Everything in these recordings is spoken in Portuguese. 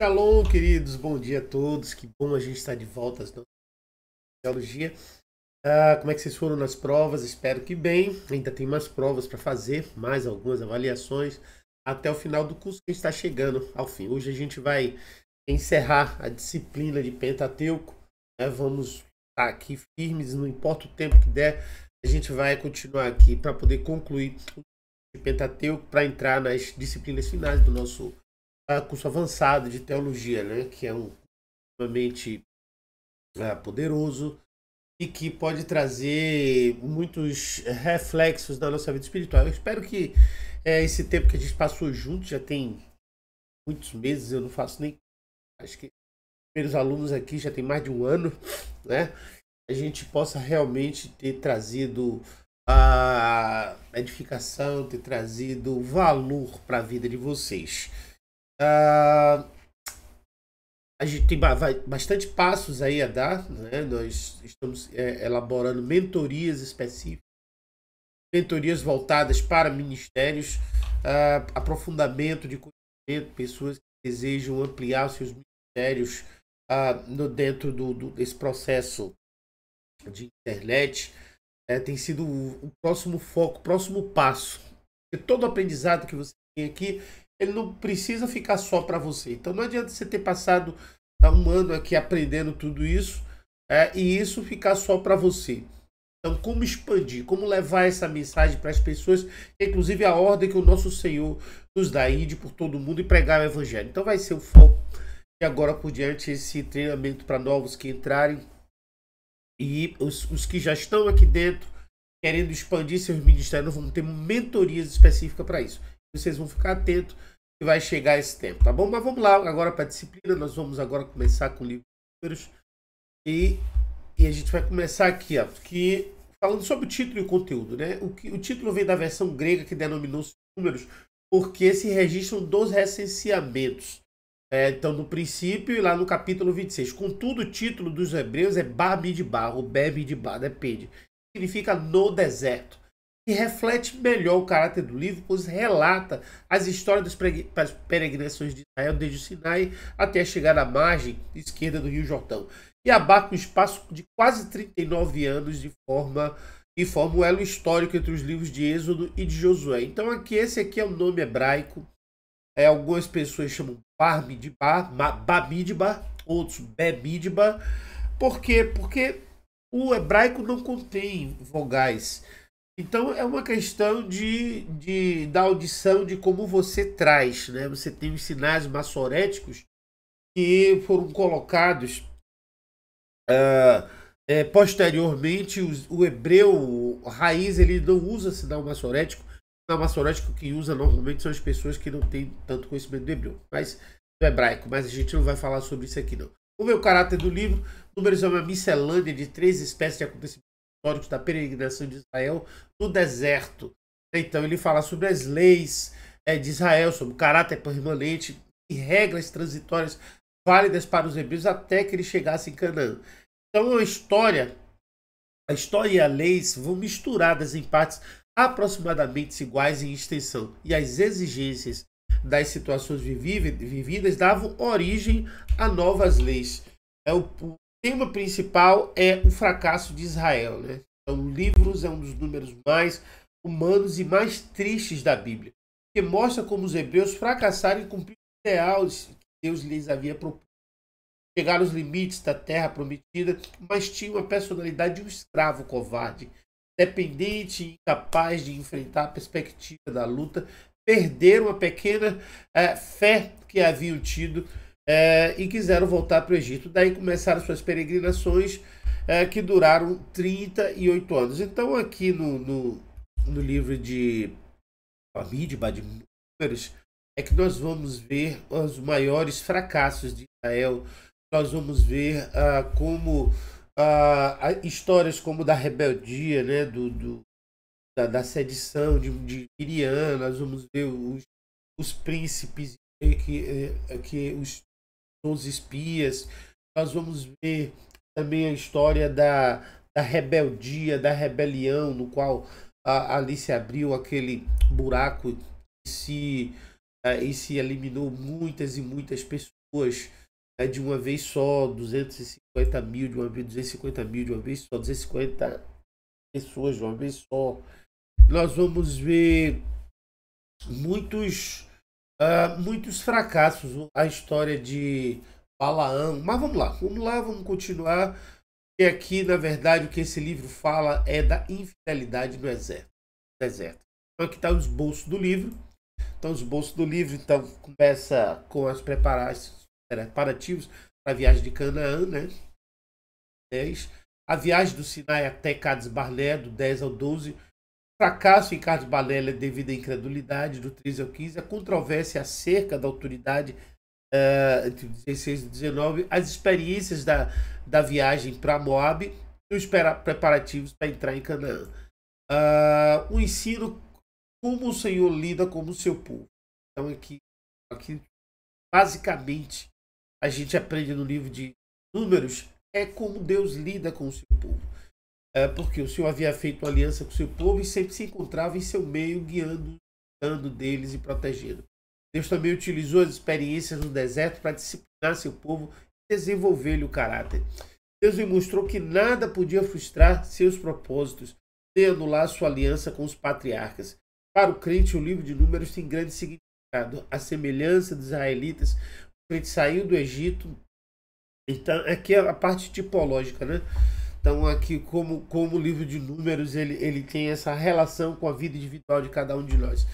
Shalom, queridos, bom dia a todos. Que bom a gente estar de volta à teologia. Como é que vocês foram nas provas? Espero que bem. Ainda tem mais provas para fazer, mais algumas avaliações até o final do curso que está chegando ao fim. Hoje a gente vai encerrar a disciplina de Pentateuco, né? Vamos estar aqui firmes, não importa o tempo que der, a gente vai continuar aqui para poder concluir o Pentateuco, para entrar nas disciplinas finais do nosso curso avançado de teologia, né? Que é extremamente poderoso e que pode trazer muitos reflexos da nossa vida espiritual. Eu espero que esse tempo que a gente passou junto, já tem muitos meses, eu não faço nem, acho que os primeiros alunos aqui já tem mais de um ano, né? A gente possa realmente ter trazido a edificação, ter trazido valor para a vida de vocês. A gente tem bastante passos aí a dar, né? Nós estamos elaborando mentorias específicas, mentorias voltadas para ministérios, aprofundamento de conhecimento, pessoas que desejam ampliar os seus ministérios dentro desse processo de internet. Tem sido o próximo foco, o próximo passo. Porque todo aprendizado que você tem aqui, ele não precisa ficar só para você. Então não adianta você ter passado um ano aqui aprendendo tudo isso e isso ficar só para você. Então como expandir, como levar essa mensagem para as pessoas, inclusive a ordem que o nosso Senhor nos dá, ir por todo mundo e pregar o Evangelho. Então vai ser o foco e agora por diante esse treinamento para novos que entrarem e os que já estão aqui dentro querendo expandir seus ministérios, nós vamos ter mentorias específicas para isso. Vocês vão ficar atentos que vai chegar esse tempo, tá bom? Mas vamos lá agora para a disciplina. Nós vamos agora começar com o livro de Números e a gente vai começar aqui, falando sobre o título e o conteúdo, né? O título vem da versão grega que denominou-se Números, porque se registram dos recenseamentos. Então, no princípio e lá no capítulo 26. Contudo, o título dos hebreus é Bar Midbar, ou Ber Midbar, depende. Significa no deserto. E reflete melhor o caráter do livro, pois relata as histórias das peregrinações de Israel desde o Sinai até chegar à margem esquerda do Rio Jordão. E abarca um espaço de quase 39 anos e forma o elo histórico entre os livros de Êxodo e de Josué. Então esse aqui é o nome hebraico. Algumas pessoas chamam Bar Midbar, Bamidbar, outros Bemidbar. Por quê? Porque o hebraico não contém vogais. Então é uma questão da audição, de como você traz, né? Você tem os sinais massoréticos que foram colocados posteriormente. O hebreu raiz, ele não usa sinal massorético. O sinal massorético que usa normalmente são as pessoas que não têm tanto conhecimento do hebreu, mas do hebraico. Mas a gente não vai falar sobre isso aqui não. Vamos ver o caráter do livro. Números é uma miscelânea de 3 espécies de acontecimentos históricos da peregrinação de Israel no deserto. Então ele fala sobre as leis de Israel, sobre o caráter permanente e regras transitórias válidas para os hebreus até que eles chegassem em Canaã. Então a história e a leis vão misturadas em partes aproximadamente iguais em extensão, e as exigências das situações vividas davam origem a novas leis. O tema principal é o fracasso de Israel, né? Então, Livros é um dos números mais humanos e mais tristes da Bíblia, que mostra como os hebreus fracassaram em cumprir os ideais que Deus lhes havia proposto. Chegaram aos limites da terra prometida, mas tinham a personalidade de um escravo covarde, dependente e incapaz de enfrentar a perspectiva da luta. Perderam a pequena fé que haviam tido e quiseram voltar para o Egito. Daí começaram suas peregrinações que duraram 38 anos. Então aqui no livro de Bamidbar, de Números, é que nós vamos ver os maiores fracassos de Israel. Nós vamos ver como histórias como da rebeldia, né, da sedição de Miriam. Nós vamos ver os príncipes, os espias. Nós vamos ver também a história da rebeldia, da rebelião, no qual ali se abriu aquele buraco que se e se eliminou muitas e muitas pessoas de uma vez só, 250 mil de uma vez, 250 mil de uma vez só, 250 pessoas de uma vez só. Nós vamos ver muitos fracassos, a história de Balaão. Mas vamos lá, vamos continuar. E aqui, na verdade, o que esse livro fala é da infidelidade no deserto. Então aqui está o esboço do livro. Então, os esboço do livro, então, começa com os preparativos para a viagem de Canaã, né? 10. A viagem do Sinai até Cades Barnea, do 10 ao 12. Fracasso em Cades Barnea devido à incredulidade, do 13 ao 15. A controvérsia acerca da autoridade, entre 16 e 19. As experiências da viagem para Moab e os preparativos para entrar em Canaã. O ensino como o Senhor lida com o seu povo. Então aqui basicamente a gente aprende no livro de Números como Deus lida com o seu povo. Porque o Senhor havia feito uma aliança com o seu povo e sempre se encontrava em seu meio, guiando deles e protegendo. Deus também utilizou as experiências no deserto para disciplinar seu povo e desenvolver-lhe o caráter. Deus lhe mostrou que nada podia frustrar seus propósitos, nem anular sua aliança com os patriarcas. Para o crente, o livro de Números tem grande significado. A semelhança dos israelitas, o crente saiu do Egito. Então, aqui é a parte tipológica, né? Então, aqui, como o livro de Números, ele tem essa relação com a vida individual de cada um de nós.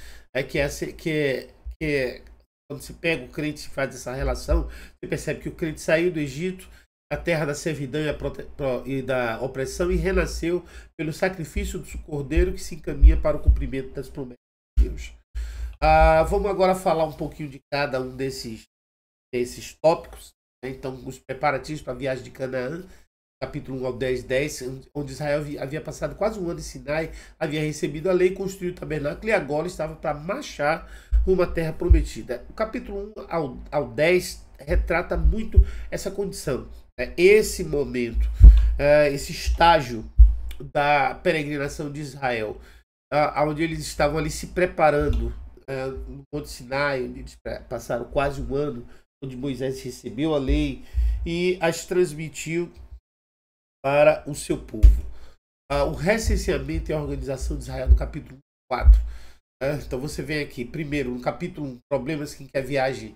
Quando se pega o crente e faz essa relação, você percebe que o crente saiu do Egito, a terra da servidão e da opressão, e renasceu pelo sacrifício do cordeiro que se encaminha para o cumprimento das promessas de Deus. Vamos agora falar um pouquinho de cada um desses tópicos, né? Então, os preparativos para a viagem de Canaã, capítulo 1 ao 10, onde Israel havia passado quase um ano em Sinai, havia recebido a lei, construído o tabernáculo e agora estava para marchar rumo à terra prometida. O capítulo 1 ao 10 retrata muito essa condição, esse momento, esse estágio da peregrinação de Israel, onde eles estavam ali se preparando no Monte Sinai, onde eles passaram quase um ano, onde Moisés recebeu a lei e as transmitiu para o seu povo. O recenseamento e a organização de Israel no capítulo 4. Então você vem aqui, primeiro, no capítulo 1, problemas que a viagem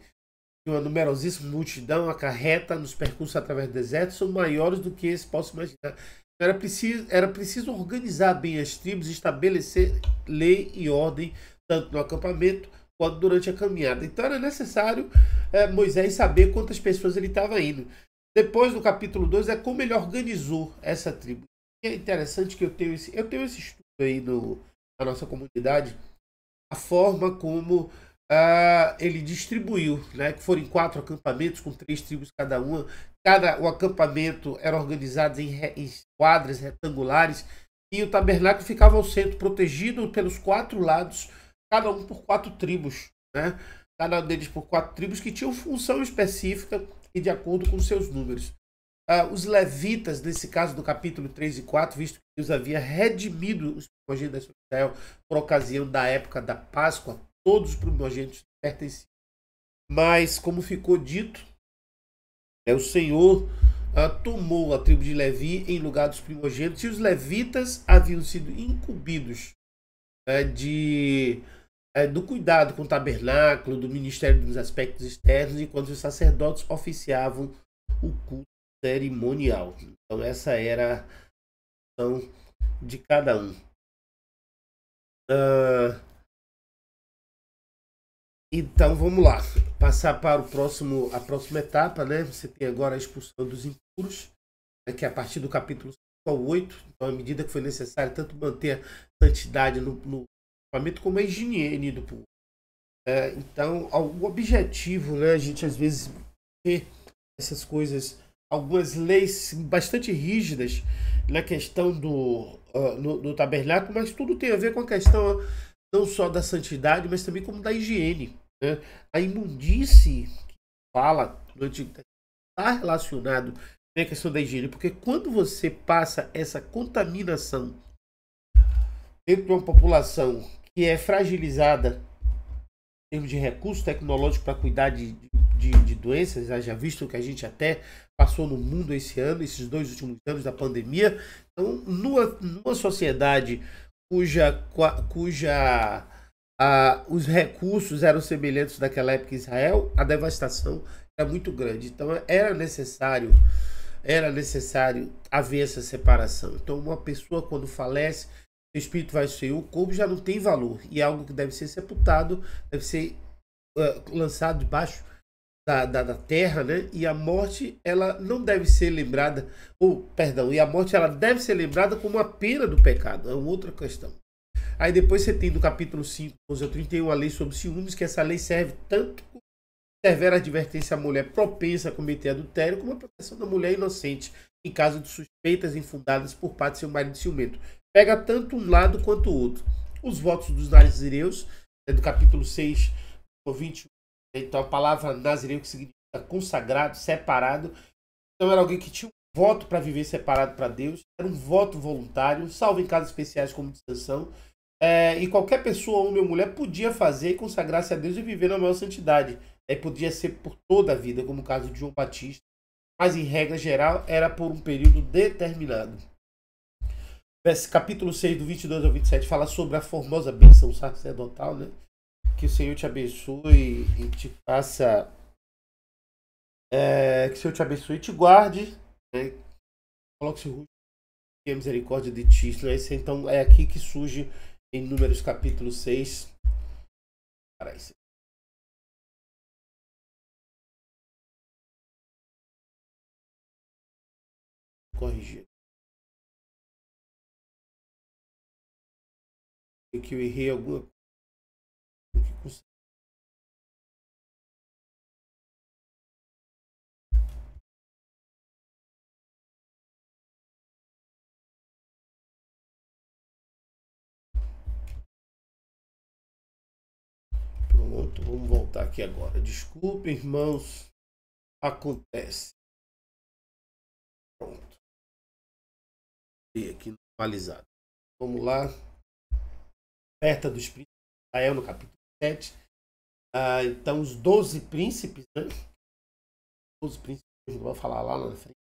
de uma numerosíssima multidão acarreta nos percursos através do deserto são maiores do que se possa imaginar. Era preciso organizar bem as tribos e estabelecer lei e ordem, tanto no acampamento quanto durante a caminhada. Então era necessário Moisés saber quantas pessoas ele estava indo. Depois, no capítulo 2, como ele organizou essa tribo. E é interessante que eu tenho esse estudo aí na nossa comunidade, a forma como ele distribuiu, né? Que foram 4 acampamentos com 3 tribos cada uma. O acampamento era organizado em quadras retangulares e o tabernáculo ficava ao centro, protegido pelos 4 lados, cada um por 4 tribos, né? Cada um deles por 4 tribos que tinham função específica e de acordo com seus números. Os levitas, nesse caso do capítulo 3 e 4, visto que Deus havia redimido os primogênitos de Israel por ocasião da época da Páscoa, todos os primogênitos pertenciam. Mas, como ficou dito, o Senhor tomou a tribo de Levi em lugar dos primogênitos, e os levitas haviam sido incumbidos do cuidado com o tabernáculo, do ministério dos aspectos externos, enquanto os sacerdotes oficiavam o culto cerimonial. Então essa era a função de cada um. Então vamos lá, passar para a próxima etapa, né? Você tem agora a expulsão dos impuros, que é a partir do capítulo 5 ao 8. Então, à medida que foi necessário tanto manter a santidade no equipamento como a higiene do povo. Então, o objetivo, né? A gente às vezes vê essas coisas, algumas leis bastante rígidas na questão do tabernáculo, mas tudo tem a ver com a questão não só da santidade, mas também como da higiene. Né? A imundície que fala no Antigo Testamento está relacionado com a questão da higiene, porque quando você passa essa contaminação dentro de uma população que é fragilizada termos de recurso tecnológico para cuidar de doenças, já visto que a gente até passou no mundo esse ano, esses 2 últimos anos da pandemia. Então, numa sociedade cuja os recursos eram semelhantes daquela época em Israel, a devastação era muito grande. Então, era necessário haver essa separação. Então, uma pessoa, quando falece, o espírito vai ser, o corpo já não tem valor, e é algo que deve ser sepultado, deve ser lançado debaixo da terra, né? E a morte, ela não deve ser lembrada, e a morte, ela deve ser lembrada como a pena do pecado, é uma outra questão. Aí depois você tem do capítulo 5, 11 ao 31, a lei sobre ciúmes, que essa lei serve tanto como severa advertência à mulher propensa a cometer adultério, como a proteção da mulher inocente, em caso de suspeitas infundadas por parte de seu marido ciumento. Pega tanto um lado quanto o outro. Os votos dos nazireus, do capítulo 6, 21. Então a palavra nazireu, que significa consagrado, separado. Então era alguém que tinha um voto para viver separado para Deus. Era um voto voluntário, salvo em casos especiais como distinção. E qualquer pessoa, homem ou mulher, podia fazer e consagrar-se a Deus e viver na maior santidade. Podia ser por toda a vida, como o caso de João Batista. Mas em regra geral era por um período determinado. Capítulo 6, do 22 ao 27, fala sobre a formosa bênção sacerdotal, né? Que o Senhor te abençoe e te faça. Que o Senhor te abençoe e te guarde. Né? Coloque-se o rosto e a misericórdia de ti. Né? Então é aqui que surge em Números capítulo 6. Para isso. Corrigir. Que eu errei alguma coisa. Pronto, vamos voltar aqui agora. Desculpe, irmãos. Acontece. Pronto. E aqui normalizado. Vamos lá. Oferta dos príncipes de Israel, no capítulo 7. Então, os 12 príncipes, né? 12 príncipes, eu vou falar lá na frente.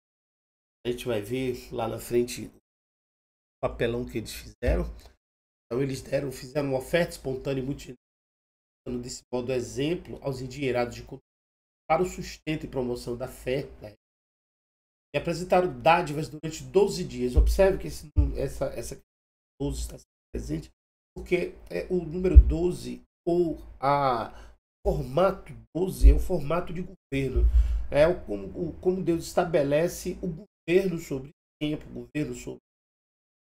A gente vai ver lá na frente o papelão que eles fizeram. Então, eles fizeram uma oferta espontânea e muito generosa, dando desse modo exemplo aos endinheirados de cultura para o sustento e promoção da fé, né? E apresentaram dádivas durante 12 dias. Observe que essa 12 está presente, porque o número 12 ou a formato 12 é o formato de governo. É como Deus estabelece o governo sobre o tempo, o governo sobre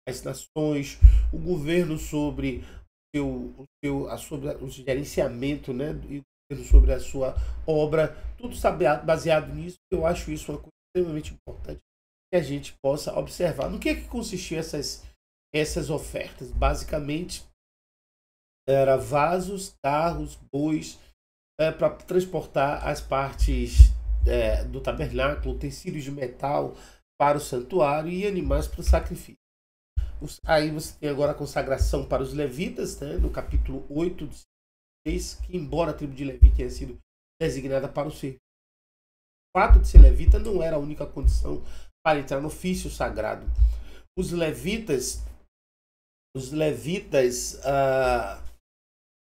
as nações, o governo sobre sobre o gerenciamento, né? E o governo sobre a sua obra. Tudo está baseado nisso. Eu acho isso uma coisa extremamente importante que a gente possa observar. No que é que consistiam essas ofertas? Basicamente, era vasos, carros, bois, para transportar as partes do tabernáculo, utensílios de metal para o santuário e animais para o sacrifício. Aí você tem agora a consagração para os levitas, né, no capítulo 8 do 6, que embora a tribo de Levi tenha sido designada para o serviço, o fato de ser levita não era a única condição para entrar no ofício sagrado. Os levitas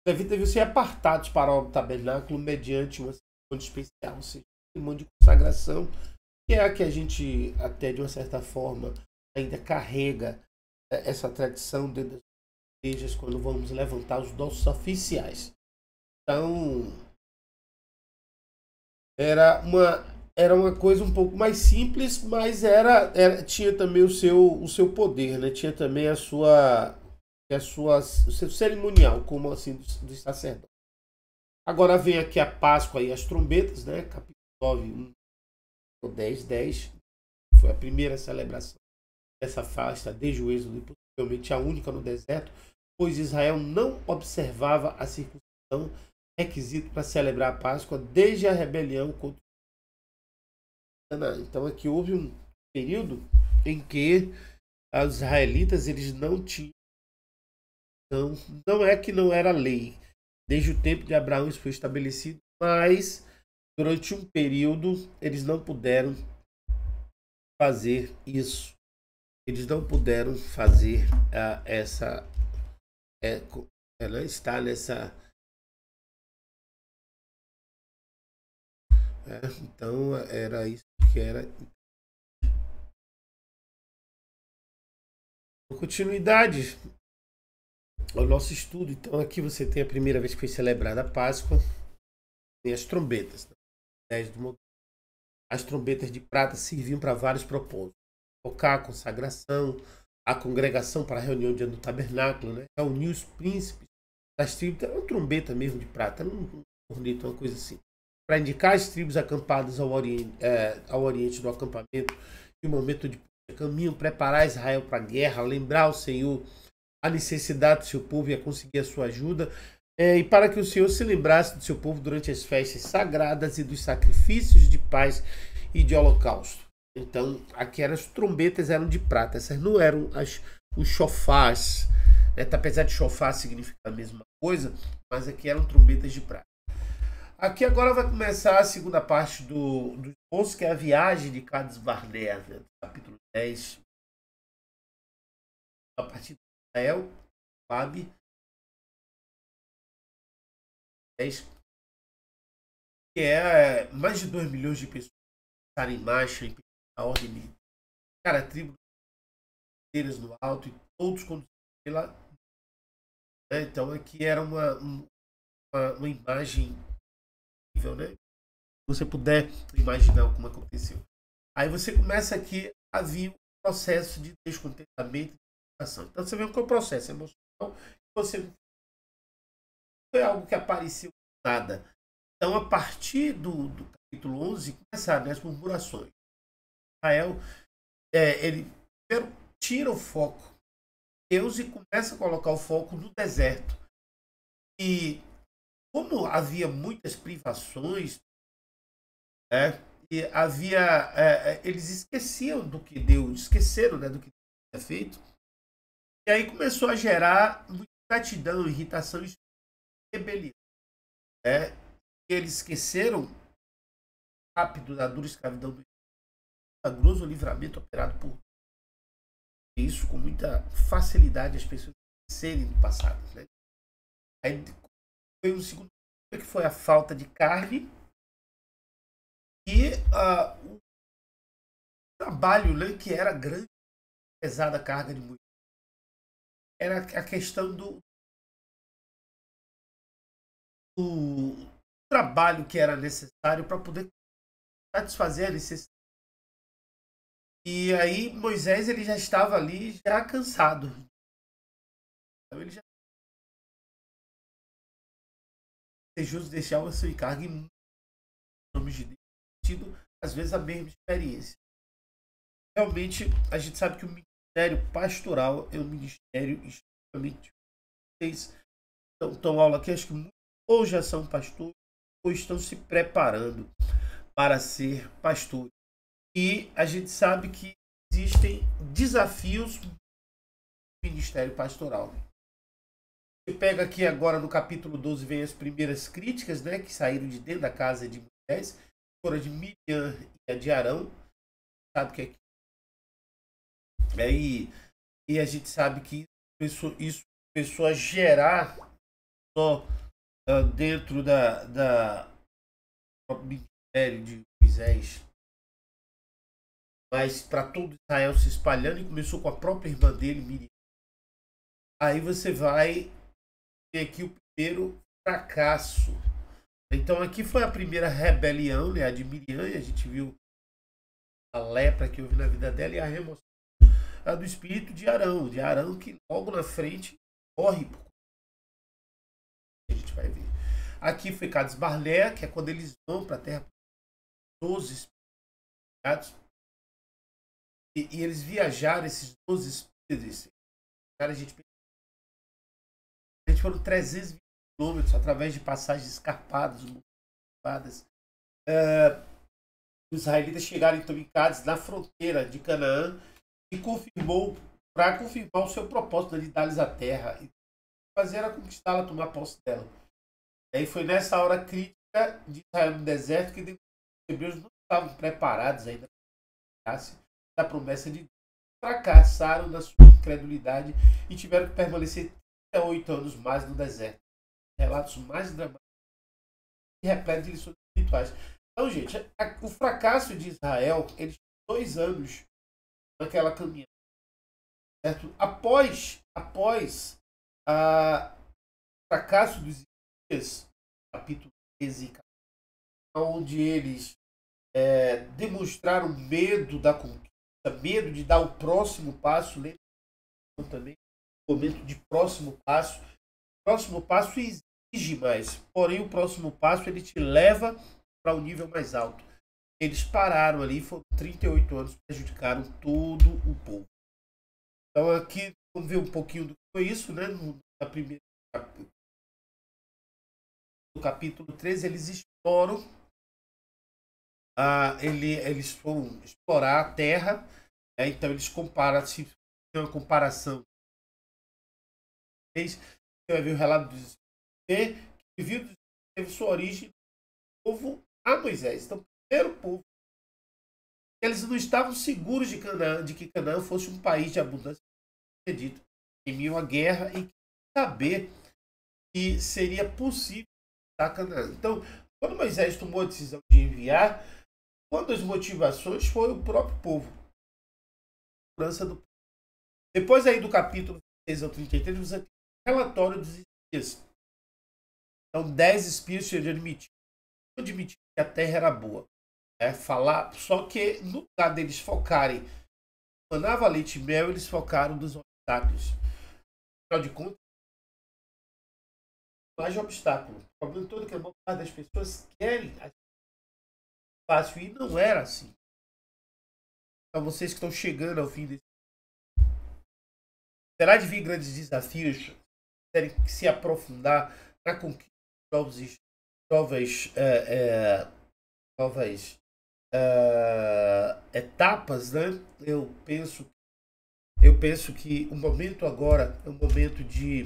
deviam ser apartados para o tabernáculo mediante uma cerimônia especial, ou seja, uma cerimônia de consagração, que é a que a gente, até de uma certa forma, ainda carrega essa tradição dentro das igrejas quando vamos levantar os nossos oficiais. Então, era uma coisa um pouco mais simples, mas tinha também o seu poder, né? Tinha também o seu cerimonial, como assim, do sacerdote. Agora vem aqui a Páscoa e as trombetas, né? Capítulo 9, 1, 10, 10. Foi a primeira celebração dessa festa desde o Êxodo, e possivelmente a única no deserto, pois Israel não observava a circuncisão, requisito para celebrar a Páscoa desde a rebelião contra. Então aqui houve um período em que os israelitas eles não tinham, não é que não era lei, Desde o tempo de Abraão isso foi estabelecido, mas durante um período eles não puderam fazer isso. Eles não puderam fazer essa. Ela está nessa. Então era isso que era. Continuidade ao nosso estudo. Então aqui você tem a primeira vez que foi celebrada a Páscoa. Tem as trombetas. As trombetas de prata serviam para vários propósitos. Tocar a consagração, a congregação para a reunião diante do tabernáculo, né? Reunir os príncipes das tribos. Era uma trombeta mesmo de prata, não um corneto, uma coisa assim. Para indicar as tribos acampadas ao oriente do acampamento, e o momento de caminho, preparar Israel para a guerra, lembrar ao Senhor a necessidade do seu povo e a conseguir a sua ajuda, e para que o Senhor se lembrasse do seu povo durante as festas sagradas e dos sacrifícios de paz e de holocausto. Então, aqui as trombetas eram de prata, essas não eram os chofás, né? Apesar de chofar significar a mesma coisa, mas aqui eram trombetas de prata. Aqui agora vai começar a segunda parte do esboço, que é a viagem de Cades Barnea, né? Capítulo 10. A partir de Israel, Babi, 10, que é mais de 2 milhões de pessoas que estarem em marcha, em a ordem de cada tribo no alto, e todos conduzidos pela. Né? Então aqui era uma imagem, né? Se você puder imaginar como aconteceu. Aí você começa aqui a vir um processo de descontentamento e frustração. Então você vê qual é o processo emocional. Você foi algo que apareceu nada. Então a partir do capítulo 11 começaram as murmurações. Israel, ele primeiro tira o foco de Deus e começa a colocar o foco no deserto. E como havia muitas privações, e eles esqueceram do que Deus tinha feito, e aí começou a gerar muita gratidão, irritação e rebelião. Eles esqueceram rápido da dura escravidão do milagroso livramento operado por isso com muita facilidade as pessoas esquecerem do passado. Né? Aí foi um segundo que foi a falta de carne e o trabalho, né, que era grande, pesada carga de mulher. Era a questão do trabalho que era necessário para poder satisfazer a necessidade. E aí Moisés ele já estava ali já cansado. Então ele já desejoso deixar o seu encargo em nomes de Deus, tido às vezes a mesma experiência. Realmente a gente sabe que o ministério pastoral é um ministério extremamente. Vocês estão aula aqui, acho que ou já são pastores ou estão se preparando para ser pastores. E a gente sabe que existem desafios no ministério pastoral. Você pega aqui agora no capítulo 12, vem as primeiras críticas, né, que saíram de dentro da casa de Moisés, foram de Miriam e a de Arão. Sabe que e a gente sabe que isso começou a gerar só dentro do ministério de Moisés, mas para todo Israel se espalhando, e começou com a própria irmã dele, Miriam. Aí você vai ter aqui o primeiro fracasso. Então aqui foi a primeira rebelião, né, a de Miriam, e a gente viu a lepra que houve na vida dela e a remoção do espírito de Arão que logo na frente morre. A gente vai ver. Aqui foi Cades Barnea, que é quando eles vão para a terra 12 espíritos. E eles viajaram, esses 12 espíritos. A gente foram 320 quilômetros através de passagens escarpadas. Os israelitas chegaram então em Cádiz, na fronteira de Canaã, e para confirmar o seu propósito de dar-lhes a terra. E fazer era conquistá-la, tomar posse dela. Aí foi nessa hora crítica de Israel no deserto que os hebreus não estavam preparados ainda da promessa de Deus. Fracassaram na sua incredulidade e tiveram que permanecer 38 anos mais no deserto. Relatos mais dramáticos e repletos de lições espirituais. Então, gente, o fracasso de Israel, eles 2 anos naquela caminhada. Certo? Após o fracasso dos Isaías, capítulo 13, onde eles demonstraram medo da conquista, medo de dar o próximo passo, lembra também o momento de próximo passo. O próximo passo exige mais, porém o próximo passo ele te leva para um nível mais alto. Eles pararam ali, foram 38 anos, prejudicaram todo o povo. Então aqui vamos ver um pouquinho do que foi isso, né? No capítulo 13 eles exploram, eles foram explorar a terra, então eles comparam, se tem uma comparação. Você vai ver o relato dos que viu teve sua origem do povo a Moisés. Então, o primeiro povo, eles não estavam seguros de que Canaã fosse um país de abundância, acredito, em meio à guerra e saber que seria possível a Canaã. Então, quando Moisés tomou a decisão de enviar, uma das motivações foi o próprio povo. A segurança do povo. Depois aí do capítulo 6 ao 33, você tem um relatório dos espias. Então, 10 espias se admitiram que a terra era boa. Falar, só que no lugar deles focarem manava leite e mel, eles focaram nos obstáculos. Afinal de contas, mais de obstáculo. O problema todo é que a maior parte das pessoas querem fácil e não era assim. Para vocês que estão chegando ao fim desse, terá de vir grandes desafios, querem se aprofundar na conquista de novas etapas, né? Eu penso que o momento agora é um momento de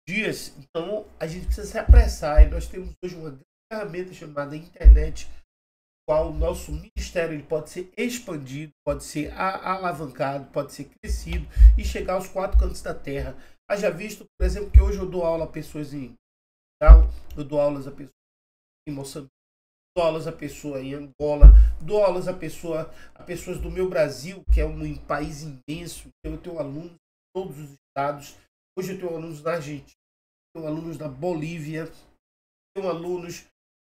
dias, então a gente precisa se apressar e nós temos hoje uma grande ferramenta chamada internet, qual o nosso ministério ele pode ser expandido, pode ser alavancado, pode ser crescido e chegar aos 4 cantos da terra. Haja visto, por exemplo, que hoje eu dou aula a pessoas eu dou aulas a pessoas em Moçambique, dou aulas a pessoas em Angola, dou aulas a pessoas do meu Brasil, que é um país imenso. Eu tenho alunos em todos os estados. Hoje eu tenho alunos na Argentina, tenho alunos na Bolívia, tenho alunos em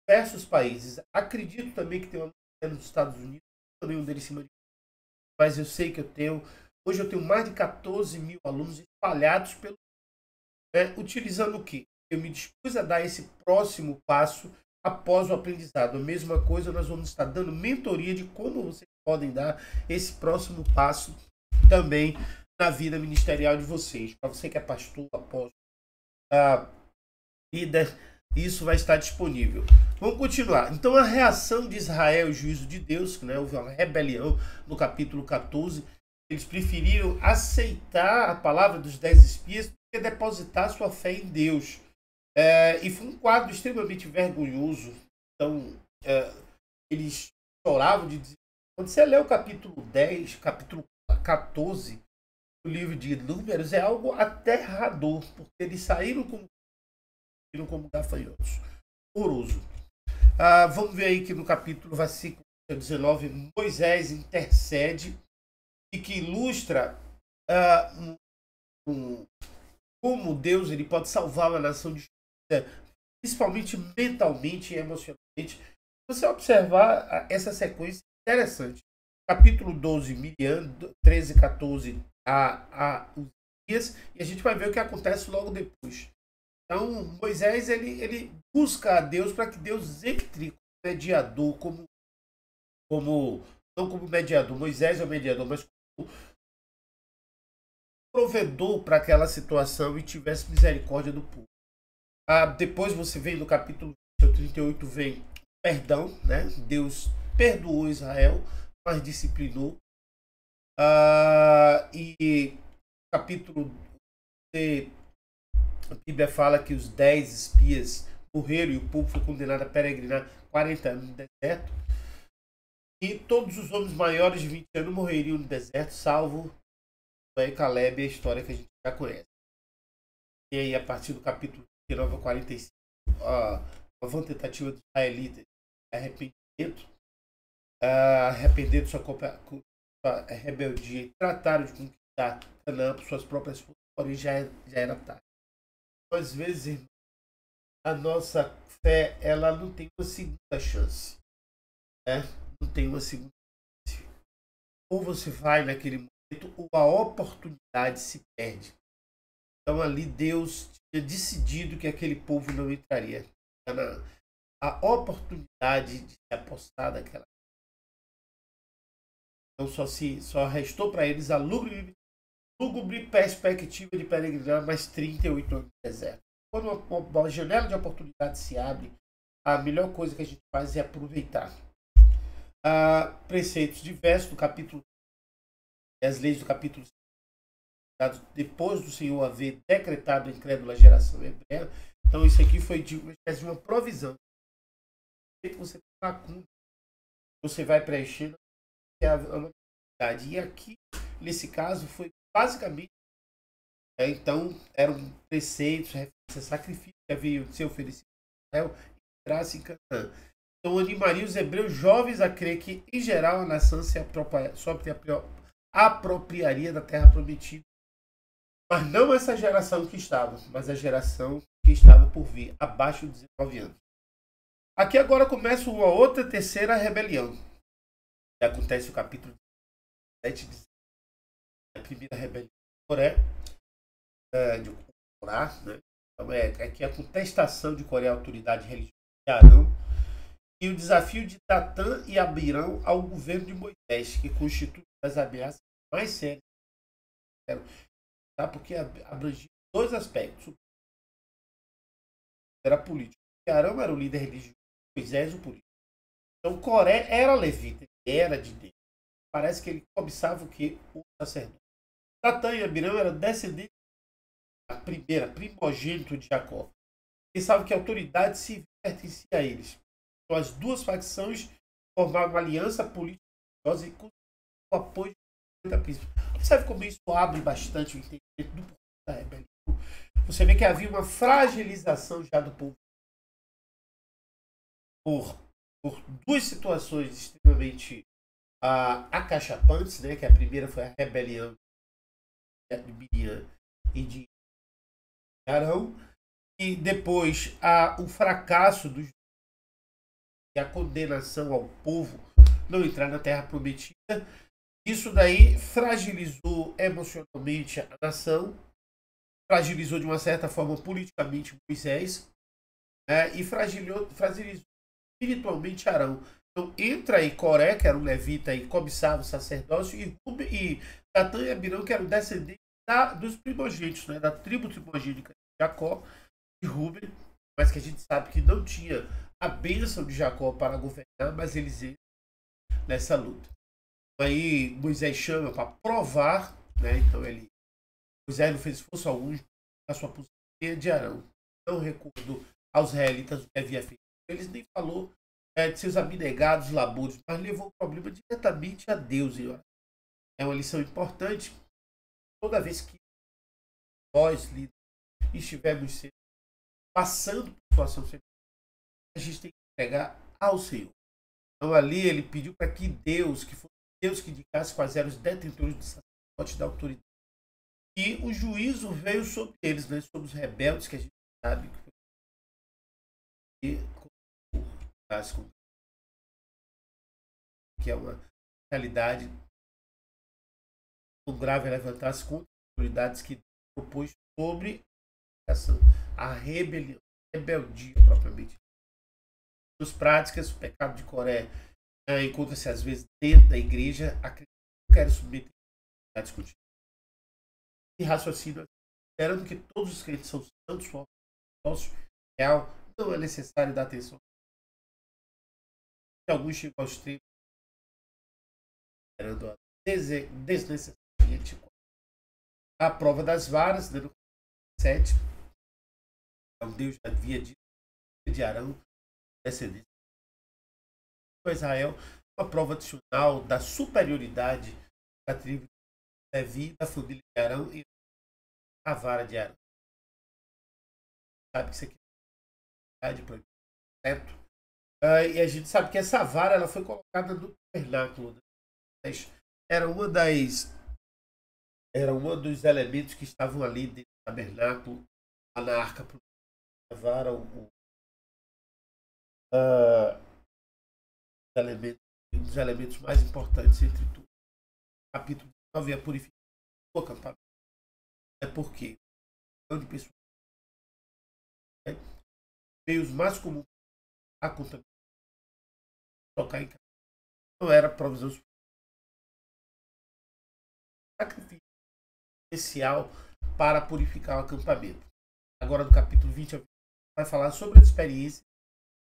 diversos países. Acredito também que tenho alunos nos Estados Unidos, nenhum deles em cima de mim, mas eu sei que hoje eu tenho mais de 14 mil alunos espalhados pelo utilizando o quê? Eu me dispus a dar esse próximo passo após o aprendizado. A mesma coisa, nós vamos estar dando mentoria de como vocês podem dar esse próximo passo também na vida ministerial de vocês. Para você que é pastor, apóstolo, líder, isso vai estar disponível. Vamos continuar. Então, a reação de Israel ao juízo de Deus, né, houve uma rebelião no capítulo 14. Eles preferiram aceitar a palavra dos 10 espias do que depositar sua fé em Deus. E foi um quadro extremamente vergonhoso. Então, eles choravam de dizer. Quando você lê o capítulo 10, capítulo 14 do livro de Números, é algo aterrador, porque eles saíram como gafanhotos. Horroroso. Vamos ver aí que no capítulo, versículo 19, Moisés intercede e que ilustra como Deus ele pode salvar uma nação de principalmente mentalmente e emocionalmente. Se você observar essa sequência interessante, capítulo 12, Miriam, 13, 14 os dias, e a gente vai ver o que acontece logo depois. Então Moisés ele busca a Deus para que Deus entre como mediador, não como mediador, Moisés é o mediador, mas como provedor para aquela situação e tivesse misericórdia do povo. Depois você vem no capítulo 38, vem perdão, né? Deus perdoou Israel, mas disciplinou. E capítulo A Bíblia fala que os 10 espias morreram e o povo foi condenado a peregrinar 40 anos no deserto. E todos os homens maiores de 20 anos morreriam no deserto, salvo Caleb e a história que a gente já conhece. E aí, a partir do capítulo 39 a 45, uma tentativa dos israelitas de arrepender de sua rebeldia e trataram de conquistar Canaã por suas próprias forças, porém já era tarde. Então, às vezes, irmão, a nossa fé ela não tem uma segunda chance. Né? Não tem uma segunda chance. Ou você vai naquele momento, ou a oportunidade se perde. Então ali Deus tinha decidido que aquele povo não entraria. A oportunidade de se apostar daquela. Então só restou para eles a lúgubre perspectiva de peregrinar mais 38 anos no deserto. Quando uma janela de oportunidade se abre, a melhor coisa que a gente faz é aproveitar. Preceitos diversos do capítulo, as leis do capítulo, depois do Senhor haver decretado a incrédula geração hebreia. Então isso aqui foi de uma provisão. Você vai preenchendo a oportunidade. E aqui, nesse caso, foi basicamente então eram preceitos, sacrifícios que haviam de ser oferecidos a Israel e entrasse em Canaã. Então animaria os hebreus jovens a crer que, em geral, a nação se apropriaria da terra prometida. Mas não essa geração que estava, mas a geração que estava por vir, abaixo de 19 anos. Aqui agora começa uma outra terceira rebelião. Que acontece no capítulo 7, a primeira rebelião de Coré, de Corá, né? Então aqui a contestação de Coré à autoridade religiosa de Arão e o desafio de Datã e Abirão ao governo de Moisés, que constitui as ameaças mais sérias. Tá? Porque abrangia dois aspectos. Era político. Arão era o líder religioso, Moisés o político. Então Coré era levita, era de Deus. Parece que ele cobiçava o que? O sacerdote. Datã e Abirão eram descendentes da primeira, primogênito de Jacó. Pensavam que a autoridade civil pertencia a eles. Então as duas facções formavam uma aliança política e com o apoio da príncipe. Observe como isso abre bastante o entendimento do povo da rebelião. Você vê que havia uma fragilização já do povo por duas situações extremamente acachapantes, né? Que a primeira foi a rebelião de Miriam e de Arão, e depois o fracasso dos e a condenação ao povo não entrar na terra prometida. Isso daí fragilizou emocionalmente a nação, fragilizou de uma certa forma politicamente Moisés, e fragilizou espiritualmente Arão. Então entra aí Coré, que era um levita e cobiçava o sacerdócio, e Datã e Abirão, que eram descendentes dos primogênitos, né, da tribo primogênica de Jacó e Rúben, mas que a gente sabe que não tinha a bênção de Jacó para governar, mas eles entram nessa luta. Aí Moisés chama para provar, né? Então Moisés não fez esforço algum na sua posição de Arão, não recordou aos israelitas o que havia feito. Eles nem falou de seus abnegados labores, mas levou o problema diretamente a Deus. É uma lição importante. Toda vez que nós, líderes, estivermos passando por situação semelhante, a gente tem que entregar ao Senhor. Então ali ele pediu para que Deus, que fosse Deus que indicasse quais eram os detentores do sacerdote da autoridade. E o juízo veio sobre eles, né, sobre os rebeldes, que a gente sabe que é uma realidade tão grave, levantar-se contra as autoridades que propôs sobre a rebelião, rebeldia propriamente. Nas práticas, o pecado de Coré encontra-se às vezes dentro da igreja, a que não quer submeter a discutir. E raciocínio, esperando que todos os crentes são santos, nosso real, não é necessário dar atenção. Se alguns chegam ao extremo, esperando a desnecessariamente a prova das varas, né, no 7, Deus já havia dito de Arão, descendência de Israel, uma prova adicional da superioridade da tribo de Levi, da família de Arão e a vara de Arão. Sabe que isso aqui é certo? E a gente sabe que essa vara ela foi colocada no tabernáculo. Né? Era um dos elementos que estavam ali dentro do tabernáculo, na arca, a vara, um dos elementos mais importantes entre tudo. Capítulo 9 é a purificação do acampamento. É porque onde pessoas meios mais comuns a contaminação tocar em casa não era provisão sacrifício especial para purificar o acampamento. Agora no capítulo 20 vai falar sobre a experiência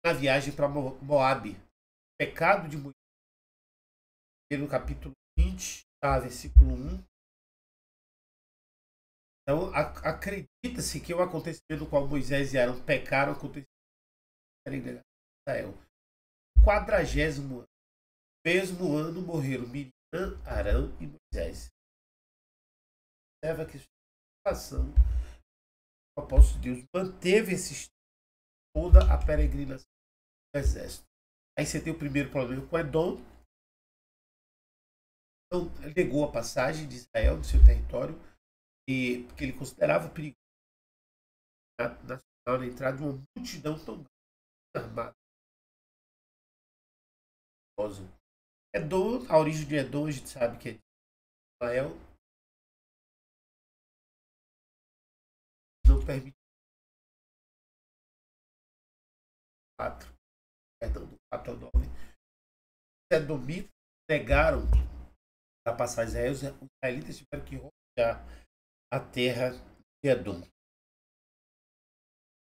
na viagem para Moabe, pecado de Moisés. No capítulo 20, versículo 1. Então, acredita-se que o acontecimento no qual Moisés e Arão pecaram aconteceu em Israel. 40º ano. Mesmo ano morreram Miriam, Arão e Moisés. Observa que a situação, o propósito de Deus manteve toda a peregrinação do exército. Aí você tem o primeiro problema com Edom. Então, ele negou a passagem de Israel do seu território porque ele considerava perigoso na entrada de uma multidão tão armada. Edom, a origem de Edom a gente sabe que é de Israel. Não permite 4, perdão, do 4 ao 9. Os edomitas negaram a passar Israel. Os israelitas tiveram que rodear a terra de Edom.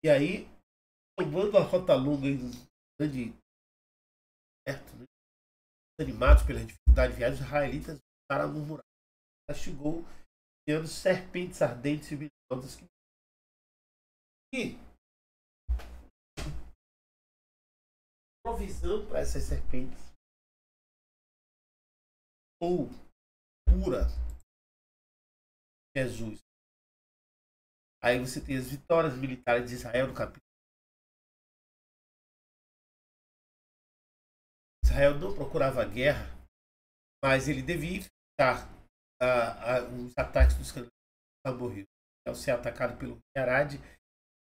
E aí, tomando a rota longa em um grande certo, né? Animados pela dificuldade de viagem, os israelitas voltaram a murmurar. Castigou, criando serpentes ardentes e venenosas. E provisão para essas serpentes ou cura Jesus. Aí você tem as vitórias militares de Israel no capítulo. Israel não procurava guerra, mas ele devia enfrentar os ataques dos amorreus. Ao ser atacado pelo rei Arad,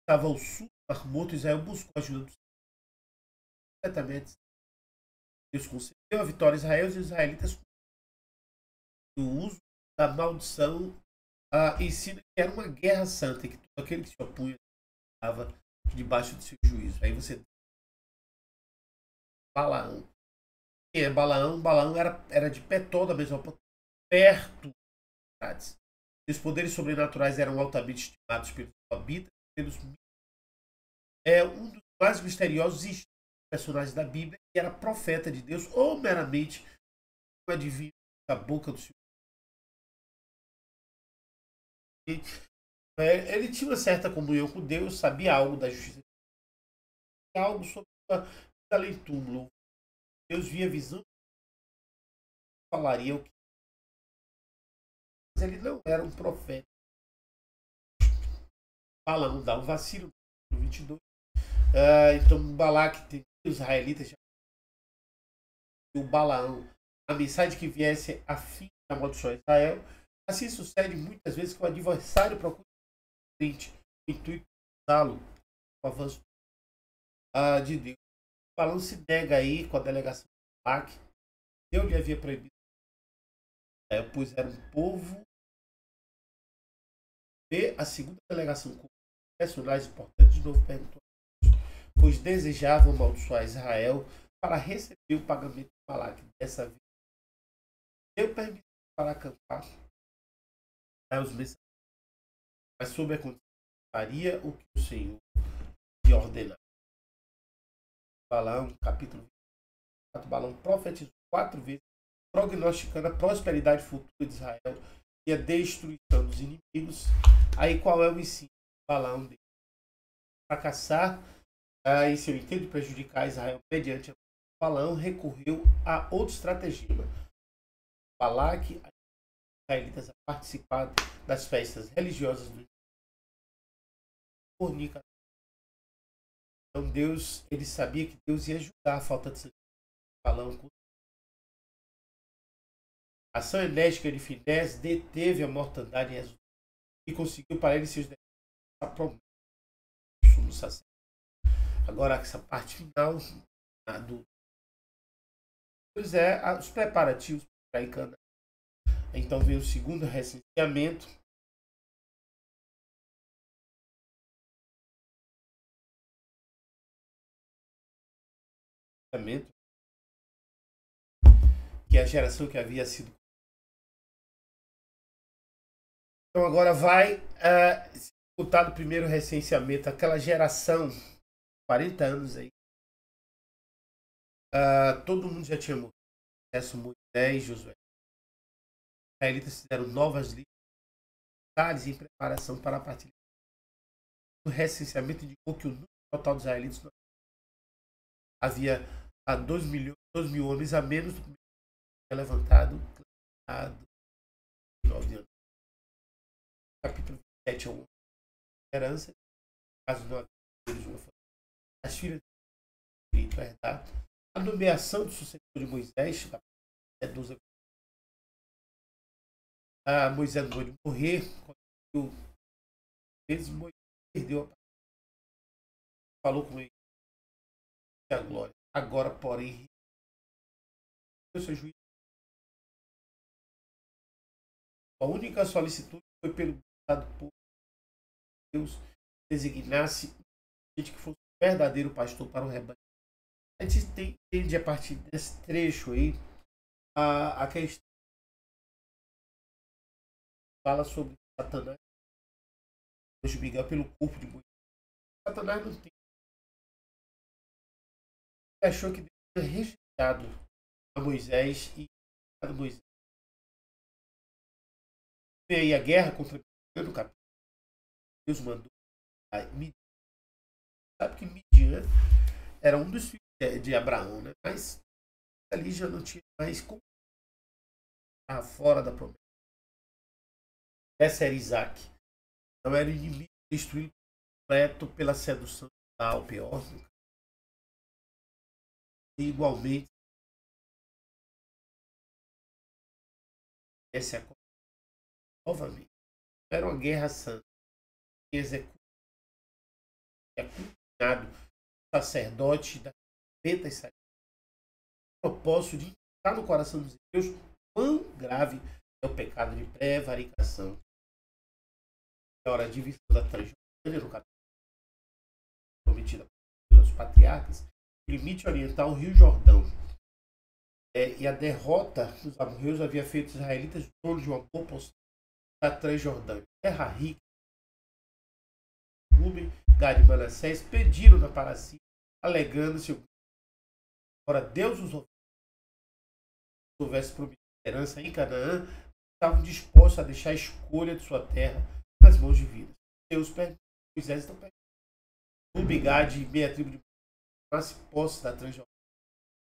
estava ao sul do Mar Morto. Israel buscou a ajuda dos completamente. Deus concedeu a vitória a Israel e os israelitas no uso da maldição ensina que era uma guerra santa e que todo aquele que se opunha estava debaixo de seu juízo. Aí você Balaão. Quem é Balaão? Balaão era de Petó, da mesma perto das cidades. Os poderes sobrenaturais eram altamente estimados pelos habitantes, um dos mais misteriosos personagens da Bíblia, que era profeta de Deus ou meramente um adivinho da boca do Senhor. Ele tinha uma certa comunhão com Deus, sabia algo da justiça, algo sobre o além-túmulo. Deus via visão, falaria o que. Mas ele não era um profeta. Balaão dá um vacilo no 22. Então Balaque tem os israelitas. O Balaão, a mensagem que viesse a fim de amaldiçoar Israel. Assim sucede muitas vezes que o adversário procura o intuito de usá-lo com o avanço de Deus. O Balaão se nega aí com a delegação de Balaque. Deus lhe havia proibido. Pois era um povo. E a segunda delegação com personagens importantes de novo perguntou, pois desejavam amaldiçoar Israel para receber o pagamento de Balaque. Dessa vez, deu permissão para acampar os mensageiros, mas sob a condição faria o que o Senhor lhe ordenar. Balaão, capítulo 24, Balaão profetizou 4 vezes, prognosticando a prosperidade futura de Israel e a destruição dos inimigos. Aí qual é o ensino de Balaão dele? fracassar em seu intento de prejudicar Israel mediante Balaão, recorreu a outro estratagema. Balaque os israelitas a participar das festas religiosas do fornicação. Então Deus, ele sabia que Deus ia ajudar a falta de sangue. Balaão, a ação enérgica de Finés deteve a mortandade e conseguiu para ele seus a promessa do sumo sacerdote. Agora essa parte final os preparativos para ir Canaã. Então vem o segundo recenseamento. Que é a geração que havia sido. Então agora vai se disputar do primeiro recenseamento, aquela geração, 40 anos aí. Todo mundo já tinha morrido. Moisés, Josué. Os israelitas fizeram novas listas em preparação para a partilha. O recenseamento indicou que o número total de israelitas havia 2 mil homens a menos do que foi levantado no 9 anos. Capítulo 27 é uma herança. Caso não havia as filhas do Espírito herdado. A nomeação do sucessor de Moisés, Moisés não pôde morrer, quando Moisés perdeu a falou com ele a glória. Agora, porém, o seu juízo. A única solicitude foi perguntado por Deus designasse gente que fosse um verdadeiro pastor para o rebanho. A gente entende a partir desse trecho aí a questão fala sobre Satanás brigar pelo corpo de Moisés. Satanás não tem. Ele achou que Deus tinha rejeitado a Moisés e a Moisés. E aí a guerra contra o capítulo. Deus mandou Midian. Sabe que Midian era um dos filhos de Abraão, né? Mas ali já não tinha mais como estar fora da promessa. Essa era Isaac. Então era inimigo destruído completo pela sedução da pior. E igualmente essa é a novamente. Era uma guerra santa. Executado sacerdote da beta e o propósito de entrar no coração dos judeus quão grave é o pecado de prevaricação. A divisão da Transjordânia no capítulo prometida pelos patriarcas, o limite oriental, o Rio Jordão. E a derrota dos amorreus havia feito os israelitas donos de uma boa porção da Transjordânia. Terra rica. Rubem, Gad e Manassés pediram para si, alegando-se. Ora, Deus os houvesse prometido herança em Canaã, estavam dispostos a deixar a escolha de sua terra nas mãos divinas. Deus permitiu, Moisés então permitiu. Rubem, Gad e meia tribo de tomasse posse da Transjordânia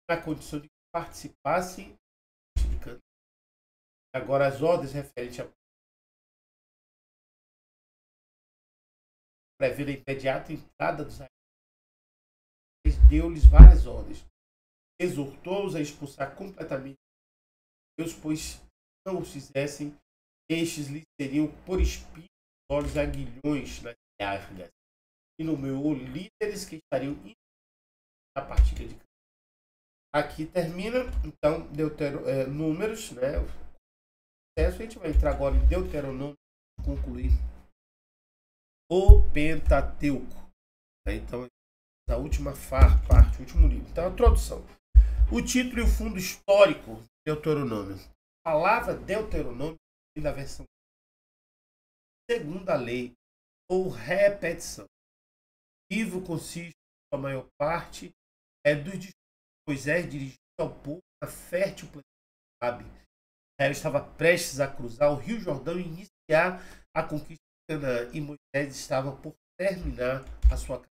na condição de que participassem de Canaã. Agora as ordens referentes a prevendo a imediata entrada dos israelitas, deu-lhes várias ordens. Exortou-os a expulsar completamente Deus, pois não os fizessem, estes lhes seriam por espinhos, olhos aguilhões nas árvores. E nomeou líderes que estariam na partilha de Canaã. Aqui termina, então, Números, né? A gente vai entrar agora em Deuteronômio para concluir o Pentateuco. Então, a última parte, o último livro. Então, a introdução. O título e o fundo histórico de Deuteronômio. A palavra Deuteronômio vem da versão segunda lei ou repetição. O livro consiste, a maior parte, dos discursos de Moisés dirigido ao povo na fértil planeta de Moabe. Israel estava prestes a cruzar o Rio Jordão e iniciar a conquista de Canaã, e Moisés estava por terminar a sua carreira.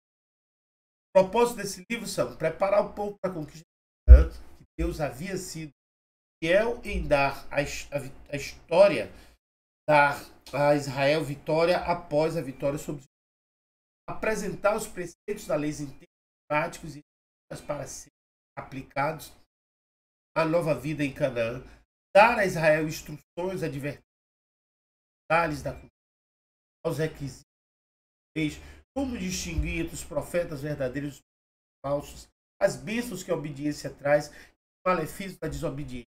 O propósito desse livro são preparar o povo para a conquista de Canaã, que Deus havia sido fiel em dar a história, dar a Israel vitória após a vitória sobre os inimigos. Apresentar os preceitos da lei em termos práticos e para serem aplicados à nova vida em Canaã. Dar a Israel instruções, advertências, detalhes da cultura, aos requisitos, como distinguir entre os profetas verdadeiros dos falsos, as bênçãos que a obediência traz, o malefício da desobediência,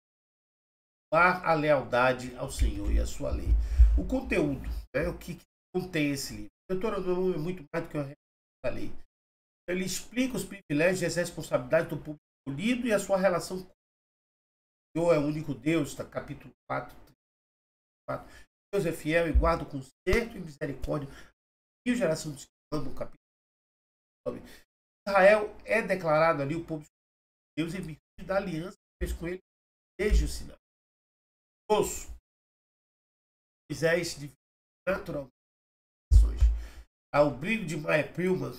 a lealdade ao Senhor e à sua lei. O conteúdo, né, o que contém esse livro. O Deuteronômio é muito mais do que a lei. Ele explica os privilégios e as responsabilidades do povo escolhido e a sua relação com o Senhor é o único Deus, tá? Capítulo 4. Deus é fiel e guarda o conserto e misericórdia e a geração dos que amam, capítulo 9. Israel é declarado ali o povo de Deus em virtude da aliança que fez com ele desde o Sinai. Osso. Moisés divide naturalmente as ações. Ao brilho de Maya Pilman,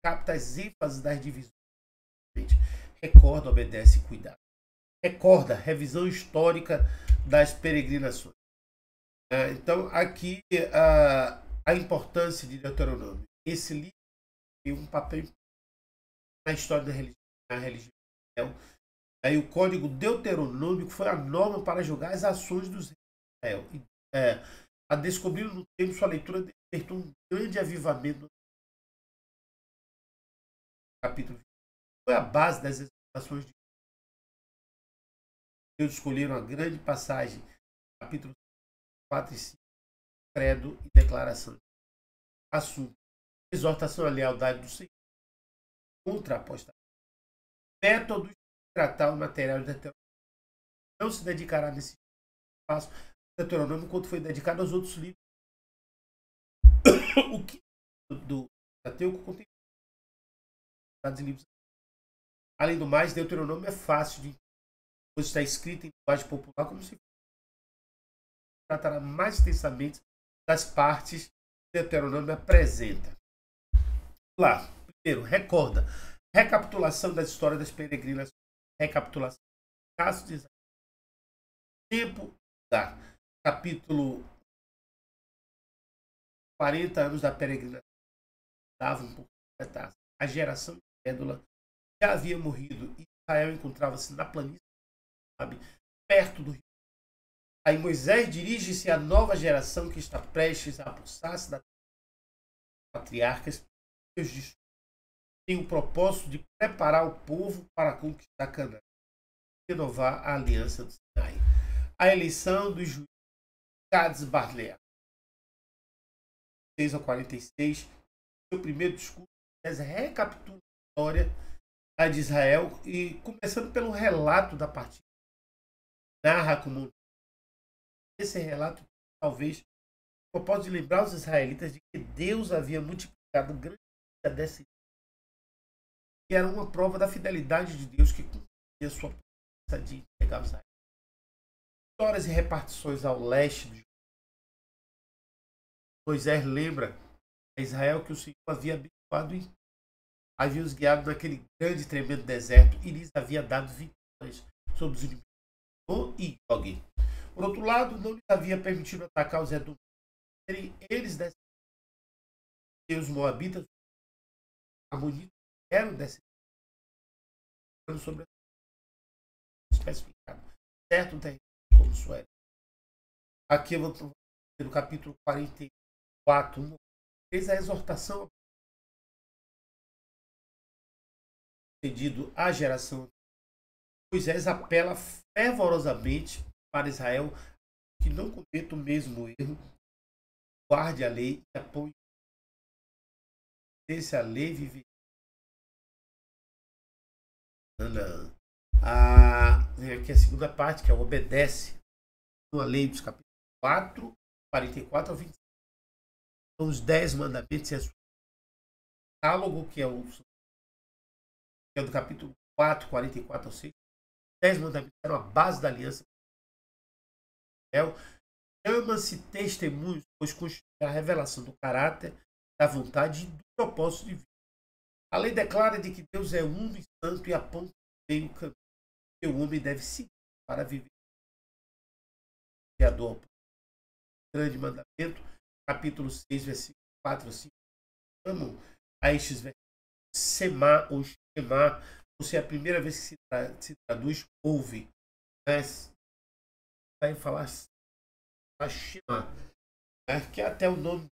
capta as ênfases das divisões. Recorda, obedece e cuidado. Recorda, revisão histórica das peregrinações. Então, aqui a importância de Deuteronômio. Esse livro tem um papel na história da religião. Aí o código deuteronômico foi a norma para julgar as ações dos reis de Israel. A descobrir no tempo sua leitura despertou um grande avivamento. Capítulo 20. Foi a base das exortações de Deus. Escolheram a grande passagem, capítulo 4 e 5, credo e declaração. Assunto: exortação à lealdade do Senhor contra a apostasia. Métodos de tratar o material de Deuteronômio. Não se dedicará nesse espaço Deuteronômio quanto foi dedicado aos outros livros. O que do Pentateuco contém livros. Além do mais, Deuteronômio é fácil de entender, pois está escrito em linguagem popular como se tratará mais extensamente das partes que Deuteronômio apresenta. Lá, primeiro, recorda. Recapitulação da história das peregrinações. Recapitulação do caso de Israel. Tempo da capítulo 40 anos da peregrinação. Dava um pouco de detalhe. A geração incrédula já havia morrido e Israel encontrava-se na planície, perto do rio. Aí Moisés dirige-se à nova geração que está prestes a apossar-se das patriarcas. Deus tem o propósito de preparar o povo para conquistar Canaã, renovar a aliança do Sinai. A eleição dos juízes Cades Barnea, 6 a 46, seu primeiro discurso, recapitula a história de Israel e começando pelo relato da partida. Narra como esse relato talvez o propósito de lembrar os israelitas de que Deus havia multiplicado grande dessa, que era uma prova da fidelidade de Deus que cumpria sua promessa de entregar os israelitas. Histórias e repartições ao leste do Moisés lembra a Israel que o Senhor havia abençoado e havia os guiado naquele grande e tremendo deserto e lhes havia dado vitórias sobre os inimigos e Og. Por outro lado, não lhes havia permitido atacar os edomitas. Eles desceram. Os moabitas, amonitas, eram descendentes sobre a especificado. Certo território como Suélia. Aqui eu vou no capítulo 44, fez a exortação pedido à geração. Moisés apela fervorosamente para Israel que não cometa o mesmo erro, guarde a lei e apoie. Se a lei viver. Aqui a segunda parte, que é obedece a lei dos capítulos 4, 44 a 25. São os 10 mandamentos e a sua catálogo, que é do capítulo 4, 44 ao 6. 10 mandamentos eram a base da aliança. Chama-se testemunhos, pois constitui a revelação do caráter, da vontade e do propósito divino. A lei declara de que Deus é uno e santo e aponta bem o caminho que o homem deve seguir para viver. Criador, grande mandamento, capítulo 6, versículo 4 a 5. Chamam a estes versículos Semá ou Shema, ou se é a primeira vez que se traduz, ouve. Vai falar Shema, que é até o nome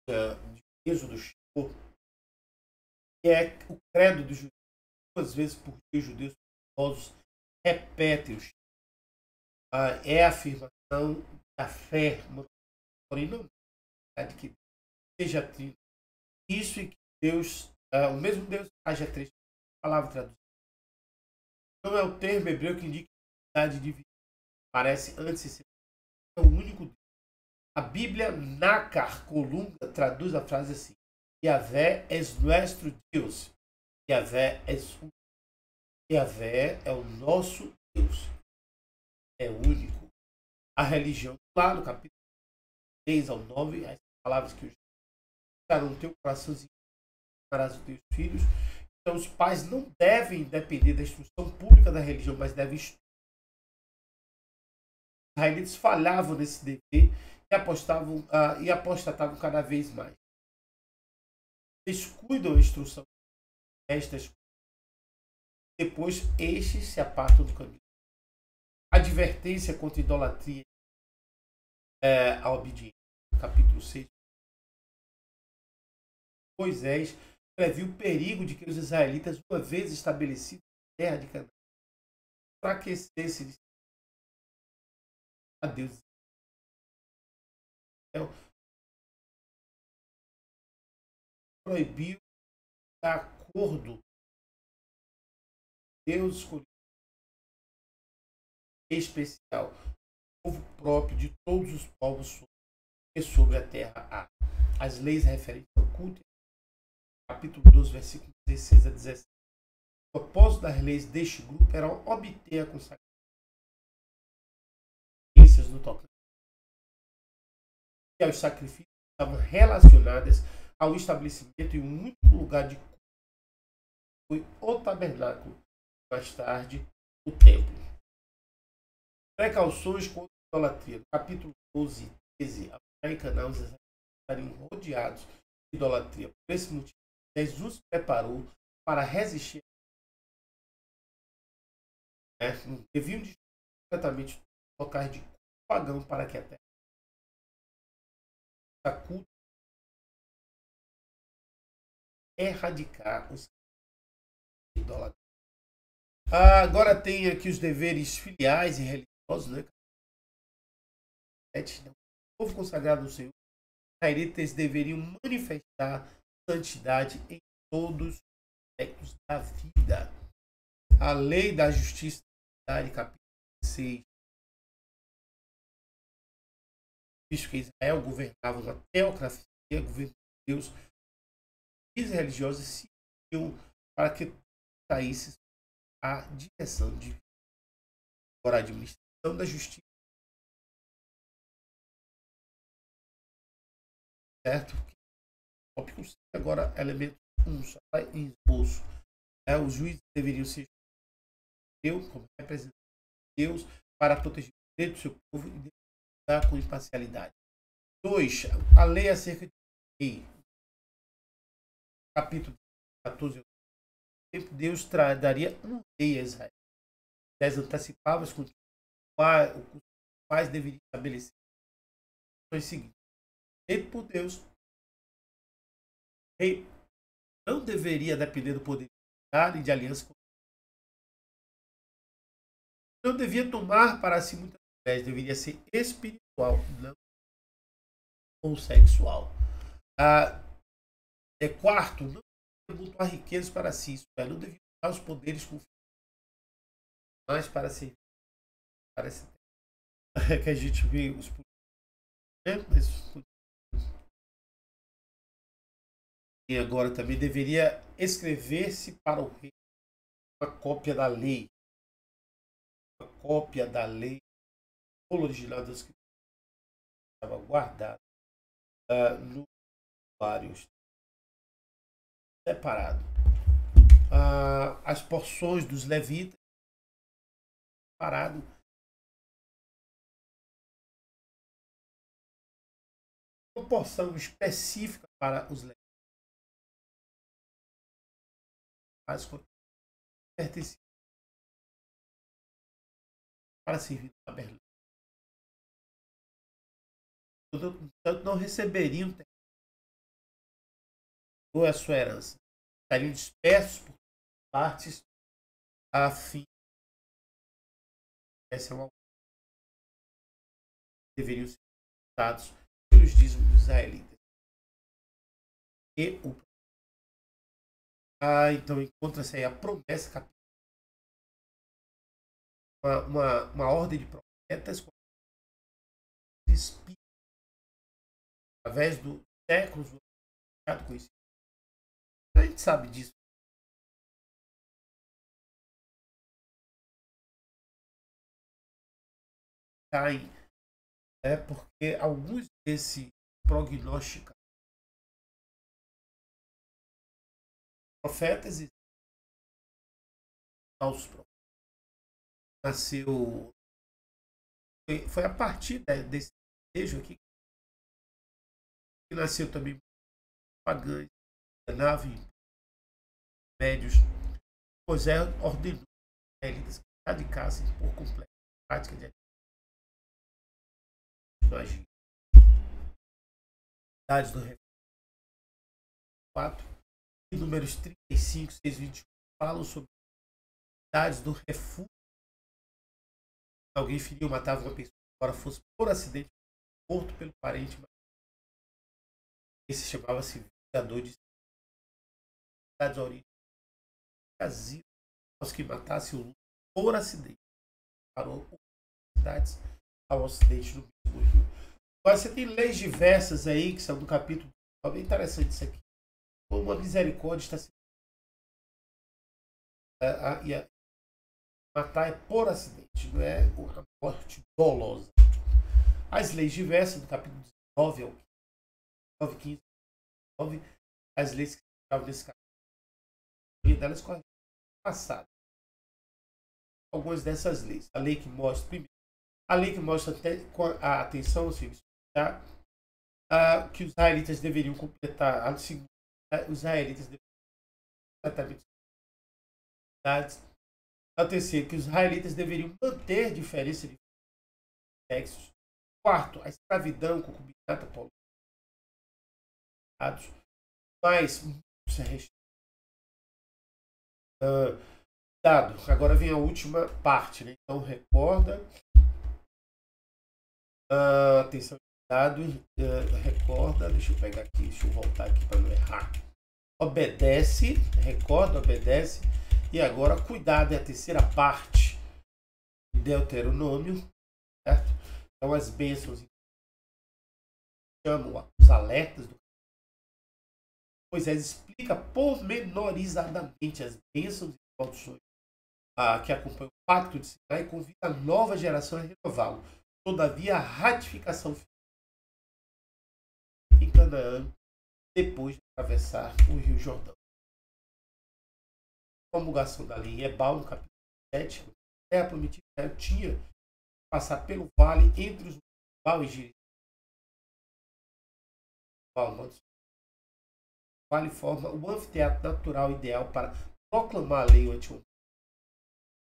de Êxodo, que é o credo dos judeus. Duas vezes por dia os judeus repetem o Shema. É a afirmação da fé, porém não é de que seja isso e que Deus, o mesmo Deus haja três palavras traduzidas. Não é o termo hebreu que indica a unidade divina. Parece antes de ser o único Deus. A Bíblia Nácar Colunga traduz a frase assim: Yahvé es nuestro Deus. Yahvé é o nosso Deus. É único. A religião, lá no capítulo 6 ao 9, as palavras que eu no teu coraçãozinho para os teus filhos. Então os pais não devem depender da instrução pública da religião, mas devem estudar. Os israelitas falhavam nesse dever e apostatavam cada vez mais. Descuidam a instrução destas, depois estes se apartam do caminho. Advertência contra a idolatria, a obediência, capítulo 6. Moisés previu o perigo de que os israelitas, uma vez estabelecidos na terra de Canaã, enfraquecessem a Deus. Proibiu de acordo Deus escolheu especial, o povo próprio de todos os povos sobre a terra há. As leis referentes ao culto, capítulo 12, versículo 16 a 17. O propósito das leis deste grupo era obter a consagração no tocante e aos sacrifícios que estavam relacionadas ao estabelecimento em um único lugar de culto. Foi o tabernáculo, mais tarde o templo. Precauções contra a idolatria. No capítulo 12 e 13, a Praia e Canaã, os israelitas estariam rodeados de idolatria. Por esse motivo, Jesus preparou para resistir. Deviam destruir completamente locais de culto pagão para que a terra culto erradicar os idolatria. Agora tem aqui os deveres filiais e religiosos, né? O povo consagrado ao Senhor, os israelitas deveriam manifestar santidade em todos os aspectos da vida. A lei da justiça, capítulo 6, visto que Israel governava uma teocracia, governo de Deus, os religiosos se uniam para que saísse a direção de agora a administração da justiça, certo? Agora elemento 1, só vai em esboço. Os juízes deveriam ser Deus como representante de Deus para proteger o direito do seu povo e lidar com imparcialidade. 2. A lei acerca de lei. Capítulo 14. Deus daria uma lei a Israel. 10 antecipava com os quais deveriam estabelecer. Foi o seguinte: feito por Deus, o rei não deveria depender do poder e de aliança com não devia tomar para si muitas mulheres, deveria ser espiritual, não ou sexual. Quarto, não devia botar riquezas para si, isso é, não devia usar os poderes com mas para si. Parece que a gente vê os e agora também deveria escrever-se para o rei uma cópia da lei. Uma cópia da lei, o original das escrituras. estava guardado no vários separado. As porções dos levitas separado. Uma porção específica para os levitas. Pertencia para servir no tabernáculo. Portanto, não receberiam a sua herança. Estariam dispersos por partes a fim. Essa é uma deveriam ser dados pelos dízimos dos israelitas. E então encontra-se aí a promessa, uma ordem de profetas com espírito através do séculos do conhecido. A gente sabe disso. Porque alguns desses prognósticos profetas e falsos profetas nasceu, foi a partir desse desejo aqui que nasceu também pagãs, nave médios. José ordenou eles radicassem por completo a prática de magia. Dados do 4 e números 35, 6, 21 falam sobre dados do refúgio. Alguém feriu, matava uma pessoa, agora fosse por acidente morto pelo parente. Esse chamava-se vingador de cidades origens. Aos que matassem o por acidente. Parou cidades ao ocidente do mesmo rio. Agora você tem leis diversas aí, que são do capítulo 9. É interessante isso aqui. Como a misericórdia está sendo. Matar é por acidente, não é uma morte dolosa. As leis diversas do capítulo 19 ao 9, 15, 9, as leis que estavam nesse capítulo, a maioria delas correm passado. Algumas dessas leis. A lei que mostra, primeiro, a lei que mostra a atenção ao serviço militar, que os israelitas deveriam completar, os israelitas deveriam completamente. A terceira, que os israelitas deveriam manter diferença de sexos. Quarto, a escravidão, concubinato, mas dado. Agora vem a última parte, né? Então recorda, atenção, dado, recorda, deixa eu pegar aqui, deixa eu voltar aqui para não errar. Obedece, recorda, obedece. E agora, cuidado, é a terceira parte de Deuteronômio, certo? Então, as bênçãos chamam os alertas do Moisés explica pormenorizadamente as bênçãos e maldições que acompanham o pacto de Sinai e convida a nova geração a renová-lo. Todavia, a ratificação em Canaã depois de atravessar o Rio Jordão. A promulgação da lei em Ebal, no capítulo 7, a terra prometida tinha que passar pelo vale entre os Ebal e Jericó. O vale forma o anfiteatro natural ideal para proclamar a lei antiga.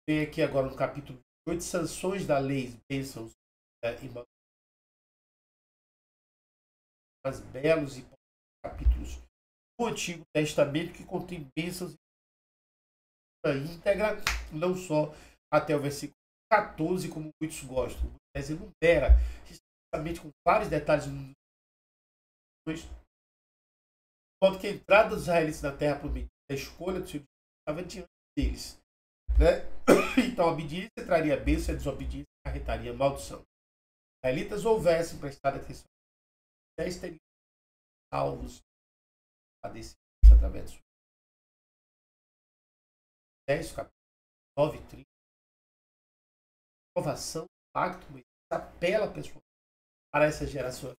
Vem aqui agora no capítulo 8, sanções da lei, bênçãos e mais belos e capítulos do Antigo Testamento que contém bênçãos íntegra, não só até o versículo 14, como muitos gostam. Mas enumera, justamente com vários detalhes, de modo que a entrada dos israelitas na terra prometida, a escolha do Senhor estava diante deles. Né? Então a obediência traria bênção e a desobediência acarretaria maldição. Os israelitas houvessem prestado atenção, eles teriam salvos a descendência através do 10, capítulo 9 e 30. Aprovação do pacto, mas apela a pessoa. para essa geração.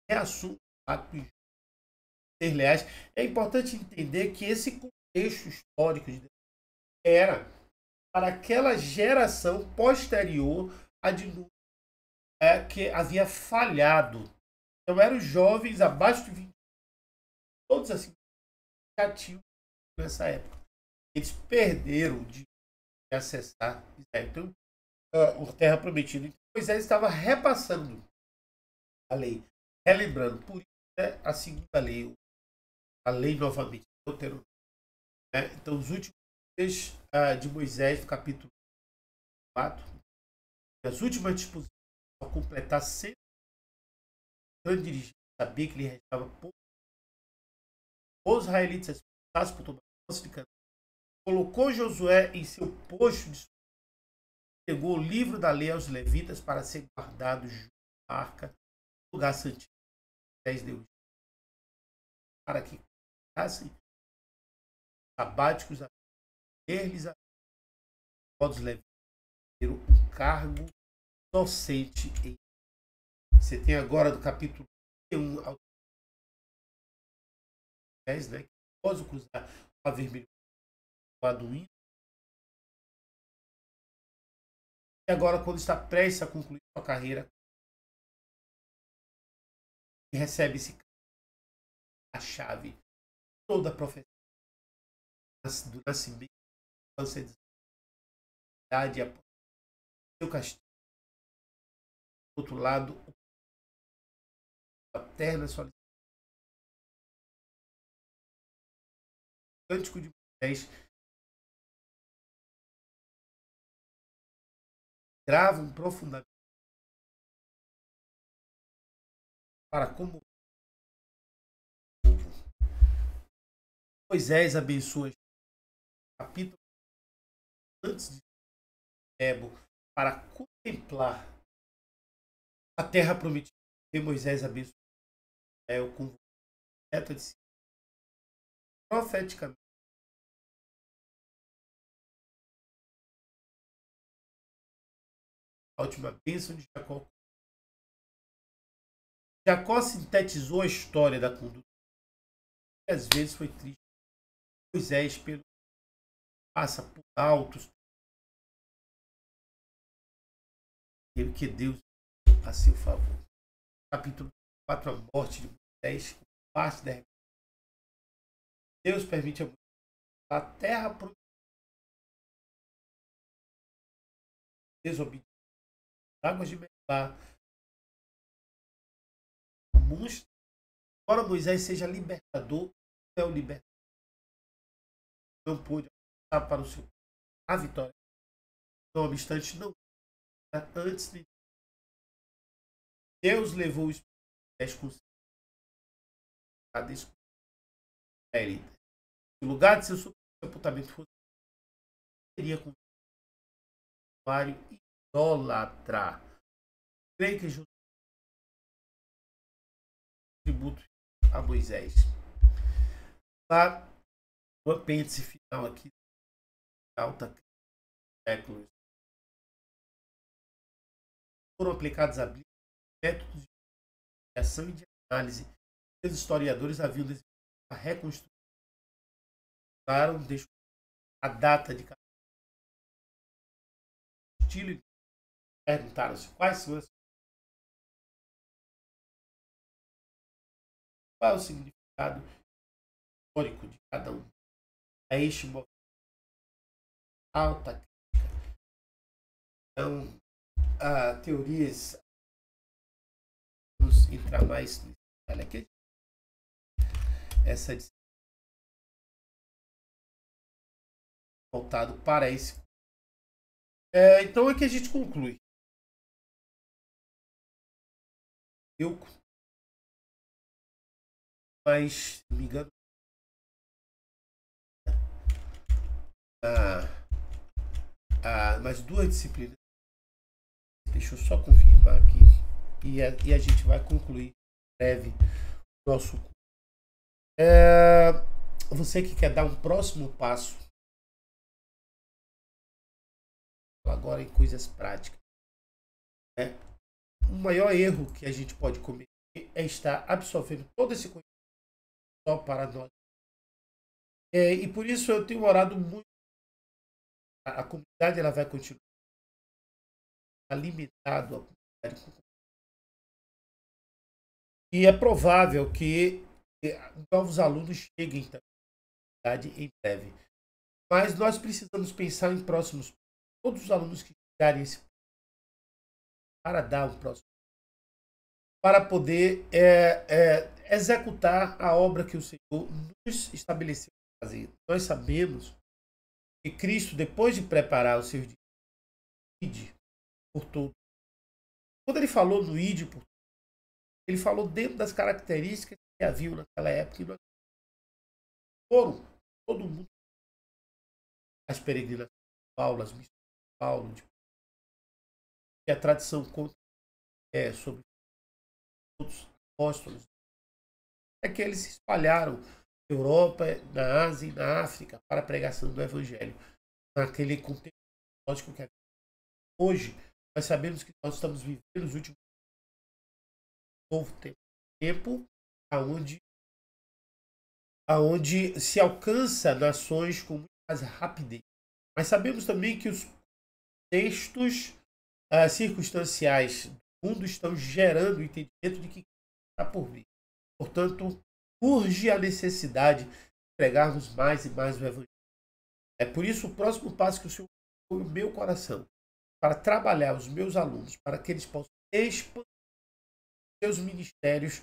Reassume o fato de ser leais. É importante entender que esse contexto histórico era para aquela geração posterior a de que havia falhado. Então eram jovens abaixo de 20, todos assim, já tinham nessa época. Eles perderam de acessar Israel. Então, o terra prometida. Então, Moisés estava repassando a lei, relembrando. Por isso, a segunda lei, a lei novamente, Deuteronômio. Então, os últimos dias de Moisés, capítulo 4, as últimas disposições, ao completar 100, o grande dirigente sabia que lhe restava pouco. Os israelitas responsáveis por tomar posse de Canaã, colocou Josué em seu posto de entregou o livro da lei aos levitas para ser guardado junto à arca do lugar santíssimo. Deus para que ficassem sabáticos a eles os levitas ter um cargo docente. Você tem agora do capítulo 1 ao 10, né? Que pode cruzar o vermelho com a do hino. E agora, quando está prestes a concluir sua carreira, recebe esse a chave toda a profecia do nascimento, da idade, seu castigo. Do outro lado, a terra sua Cântico de Moisés gravam profundamente para como Moisés abençoa capítulo antes de Ebo para contemplar a terra prometida. E Moisés abençoou com reta de si profeticamente. A última bênção de Jacó. Jacó sintetizou a história da conduta. E às vezes foi triste. Moisés passa por altos que Deus a seu favor. Capítulo 4, a morte de Moisés, parte da Deus permite a terra desobediente. Águas de Meribá. Embora Moisés seja libertador, não é o libertador. Não pôde avançar para o seu a vitória. Não obstante, não antes de Deus levou os pés com a descoberta. No lugar de seu sepultamento fosse seria com o idólatra. Creio que Jesus tributo a Moisés. Lá, o apêndice final aqui, alta séculos, foram aplicados a Bíblia, métodos de investigação e de análise. Os historiadores haviam a reconstruir a data de cada estilo e perguntaram-se quais são as qual é o significado histórico de cada um. É este movimento alta crítica. Então, teorias vamos entrar mais olha aqui essa voltado para esse então é que a gente conclui. Mas, se não me engano, mais duas disciplinas. Deixa eu só confirmar aqui. E a gente vai concluir breve o nosso curso. Você que quer dar um próximo passo, agora em coisas práticas, né? o maior erro que a gente pode cometer é estar absorvendo todo esse conhecimento só para nós. E por isso eu tenho orado muito. A comunidade ela vai continuar alimentado a comunidade. E é provável que novos alunos cheguem também em breve. Mas nós precisamos pensar em próximos. Todos os alunos que chegarem esse para dar um próximo, para poder executar a obra que o Senhor nos estabeleceu para fazer. Nós sabemos que Cristo, depois de preparar o seu ide por todo, quando ele falou no ide por todo, ele falou dentro das características que haviam naquela época e nós foram todo mundo as peregrinações de Paulo, as missões de Paulo, que a tradição conta sobre outros apóstolos, é que eles se espalharam na Europa, na Ásia e na África para a pregação do Evangelho. Naquele contexto lógico que hoje nós sabemos que nós estamos vivendo os últimos novo tempo aonde se alcança nações com muito mais rapidez. Mas sabemos também que os textos circunstanciais do mundo estão gerando o entendimento de que está por vir. Portanto, urge a necessidade de pregarmos mais e mais o Evangelho. É por isso o próximo passo que o Senhor põe no meu coração, para trabalhar os meus alunos, para que eles possam expandir seus ministérios,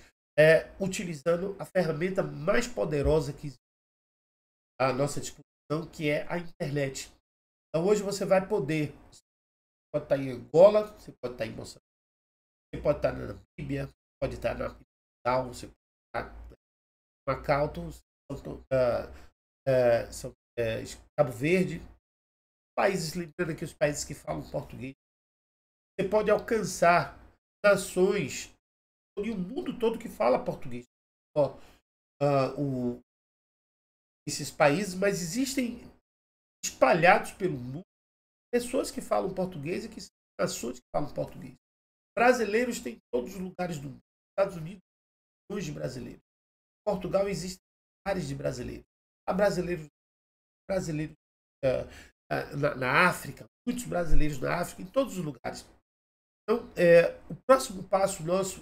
utilizando a ferramenta mais poderosa que existe à nossa disposição, que é a internet. Então hoje você vai poder, você pode estar em Angola, você pode estar em Moçambique, você pode estar na Namíbia, pode estar na Portugal, você pode estar em Macau, Cabo Verde, países, lembrando aqui os países que falam português. Você pode alcançar nações e o mundo todo que fala português. Esses países, mas existem espalhados pelo mundo pessoas que falam português e que são nações que falam português. Brasileiros tem em todos os lugares do mundo. Estados Unidos, milhões de brasileiros. Em Portugal existem milhares de brasileiros. Há brasileiros na África, muitos brasileiros na África, em todos os lugares. Então, o próximo passo nosso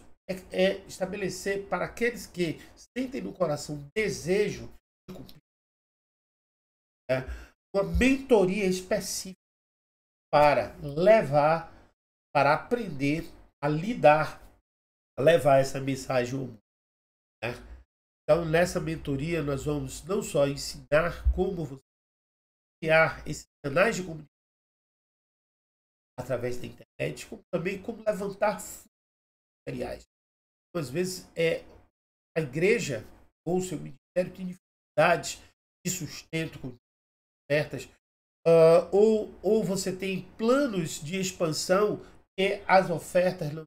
é estabelecer para aqueles que sentem no coração desejo de cumprir uma mentoria específica para levar, para aprender a lidar, a levar essa mensagem ao mundo. Então, nessa mentoria, nós vamos não só ensinar como você criar esses canais de comunicação através da internet, como também como levantar fundos materiais. Às vezes a igreja ou o seu ministério tem dificuldades de sustento com ofertas, ou você tem planos de expansão e as ofertas não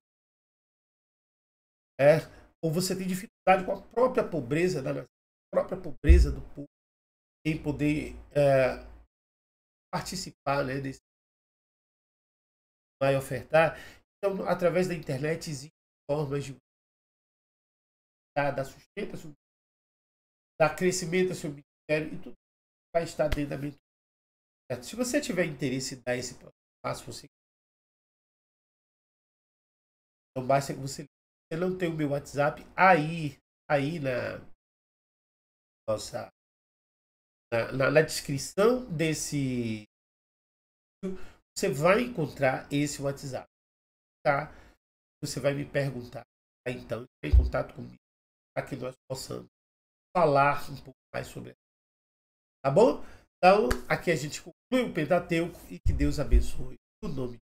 ou você tem dificuldade com a própria pobreza da nação, a própria pobreza do povo em poder participar, desse vai ofertar. Então, através da internet existem formas de dar sustento, dar crescimento ao seu ministério, e tudo vai estar dentro da mentoria. Se você tiver interesse em dar esse passo, então basta que você não tem o meu WhatsApp aí na nossa na descrição desse você vai encontrar esse WhatsApp, tá? Você vai me perguntar, então entre em contato comigo para que nós possamos falar um pouco mais sobre isso. Tá bom? Então, aqui a gente conclui o Pentateuco e que Deus abençoe o nome